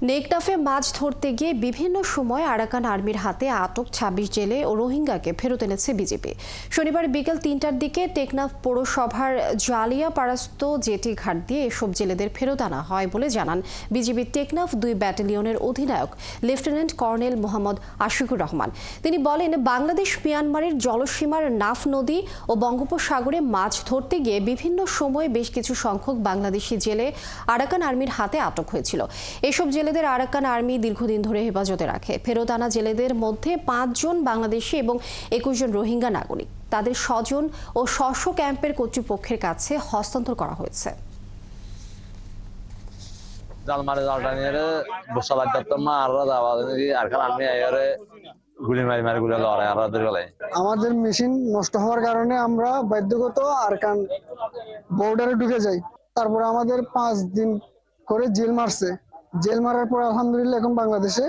নেকনাফে মাছ ধরতে গিয়ে বিভিন্ন সময় আরাকান আর্মির হাতে আটক ২৬ জেলে ও রোহিঙ্গাকে ফেরত এনেছে বিজেপি। শনিবার বিকেল ৩টার দিকে টেকনাফ পৌরসভার জালিয়াপাড়াস্থ জেটি ঘাট দিয়ে এসব জেলেদের ফেরত আনা হয় বলে জানান বিজিবির টেকনাফ ২ ব্যাটালিয়নের অধিনায়ক লেফটেন্যান্ট কর্নেল মোহাম্মদ আশিকুর রহমান। তিনি বলেন, বাংলাদেশ মিয়ানমারের জলসীমার নাফ নদী ও বঙ্গোপসাগরে মাছ ধরতে গিয়ে বিভিন্ন সময়ে বেশ কিছু সংখ্যক বাংলাদেশি জেলে আরাকান আর্মির হাতে আটক হয়েছিল। এসব জেলেদের আরাকান আর্মি দীর্ঘদিন ধরে হেফাজতে রাখে। ফেরত আনা জেলেদের মধ্যে ৫ জন বাংলাদেশি এবং ২১ জন রোহিঙ্গা নাগরিক। তাদের স্বজন ও স্ব ক্যাম্পের কর্তৃপক্ষের কাছে হস্তান্তর করা হয়েছে। আমাদের মেশিন নষ্ট হওয়ার কারণে আমরা বাধ্যগত আরাকান বর্ডারে ঢুকে যাই। তারপরে আমাদের 5 দিন করে জেল মারছে। জেল মারার পর আলহামদুলিল্লাহ এখন বাংলাদেশে